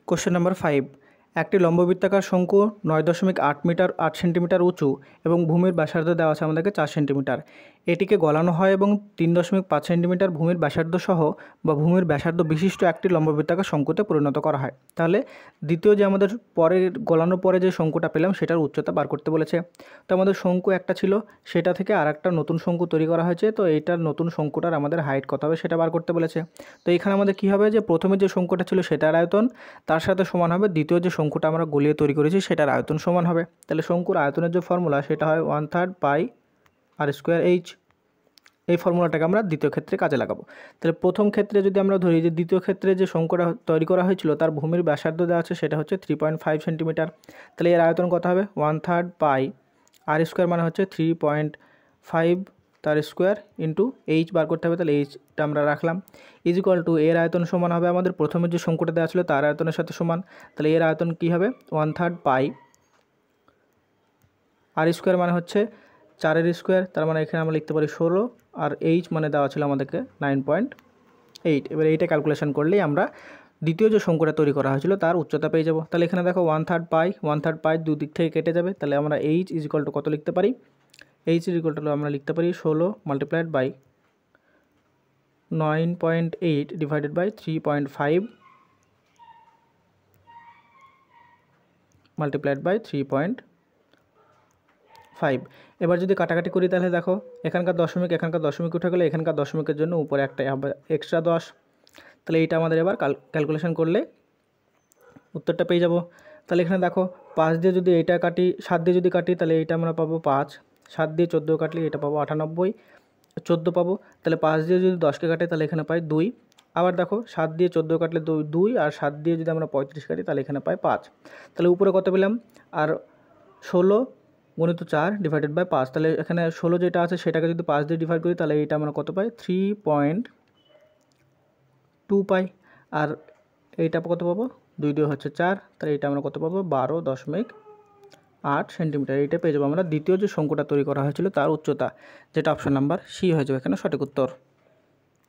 Question number 5, একটি লম্ববৃত্তাকার শঙ্কু 9.8 metre 8 centimetre উঁচু এবং ভূমির ব্যাসার্ধ দেওয়া আছে আমাদেরকে 4 সেন্টিমিটার। এটিকে গলানো হয় এবং 3.5 সেন্টিমিটার ভূমির ব্যাসার্ধ সহ বা ভূমির ব্যাসার্ধ বিশিষ্ট একটি লম্ববৃত্তাকার শঙ্কুতে পরিণত করা হয়। তাহলে দ্বিতীয় যে আমাদের পরের গলানোর পরে যে শঙ্কুটা পেলাম সেটার উচ্চতা বার করতে বলেছে। তো আমাদের শঙ্কু একটা ছিল, সেটা থেকে আর একটা নতুন শঙ্কু তৈরি করা হয়েছে। তো এইটার নতুন শঙ্কুটার আমাদের হাইট কত হবে সেটা বার করতে বলেছে। তো এখানে আমাদের কী হবে, যে প্রথমে যে শঙ্কুটা ছিল সেটার আয়তন তার সাথে সমান হবে দ্বিতীয় যে শঙ্কুটা আমরা গলিয়ে তৈরি করেছি সেটার আয়তন সমান হবে। তাহলে শঙ্কুর আয়তনের যে ফর্মুলা সেটা হয় 1/3 পাই আর স্কোয়ার এইচ। এই ফর্মুলাটাকে আমরা দ্বিতীয় ক্ষেত্রে কাজে লাগাবো। তাহলে প্রথম ক্ষেত্রে যদি আমরা ধরি যে দ্বিতীয় ক্ষেত্রে যে শঙ্কুটা তৈরি করা হয়েছিল তার ভূমির ব্যাসার্ধ দেওয়া আছে সেটা হচ্ছে 3.5 সেন্টিমিটার। তাহলে এর আয়তন কত হবে 1/3 পাই আর স্কোয়ার মানে হচ্ছে 3.5 তার স্কোয়ার ইন্টু এইচ বার করতে হবে। তাহলে এইচটা আমরা রাখলাম ইজ ইকুয়াল টু এর আয়তন সমান হবে আমাদের প্রথমে যে শঙ্কুটা দেওয়া ছিল তার আয়তনের সাথে সমান। তাহলে এর আয়তন কী হবে 1/3 পাই আর স্কোয়ার মানে হচ্ছে 4 স্কোয়ার, তার মানে এখানে আমরা লিখতে পারি 16 আর এইচ মানে দেওয়া ছিল আমাদেরকে 9.8। এবার এইটা ক্যালকুলেশন করলেই আমরা দ্বিতীয় যে শঙ্কুটা তৈরি করা হয়েছিল তার উচ্চতা পেয়ে যাব। তাহলে এখানে দেখো 1/3 পাই দুদিক থেকে কেটে যাবে। তাহলে আমরা এইচ ইজ ইকুয়াল টু কত লিখতে পারি, এইচ ইজ ইকুয়াল টু আমরা লিখতে পারি 16 multiplied by 9.8 divided by 3.5 multiplied by 3.5। এবার যদি কাটাকাটি করি তাহলে দেখো এখানকার দশমিক উঠে গেলে এখানকার দশমিকের জন্য উপরে একটা এক্সট্রা 10। তাহলে এইটা আমাদের এবার ক্যালকুলেশন করলে উত্তরটা পেয়ে যাব। তাহলে এখানে দেখো 5 দিয়ে যদি এইটা কাটি 7 দিয়ে যদি কাটি তাহলে এইটা আমরা পাবো 5, 7 দিয়ে 14 কাটলে এটা পাবো 98, 14 পাবো। তাহলে 5 দিয়ে যদি 10কে কাটে তাহলে এখানে পাই 2। আবার দেখো 7 দিয়ে 14 কাটলে 2 আর 7 দিয়ে যদি আমরা 35 কাটি তাহলে এখানে পাই 5। তাহলে উপরে কত পেলাম, আর 16 গুণিত 4 ডিভাইডেড বাই 5। তাহলে এখানে 16 যেটা আছে সেটাকে যদি 5 দিয়ে ডিভাইড করি তাহলে এইটা আমরা কত পাই 3.2 পাই। আর এইটা কত পাবো 2 দিয়ে হচ্ছে 4, তাহলে এইটা আমরা কত পাবো 12.8 সেন্টিমিটার। এইটা পেয়ে যাবো আমরা দ্বিতীয় যে শঙ্কুটা তৈরি করা হয়েছিল তার উচ্চতা, যেটা অপশন নাম্বার সি হয়ে যাবে এখানে সঠিক উত্তর।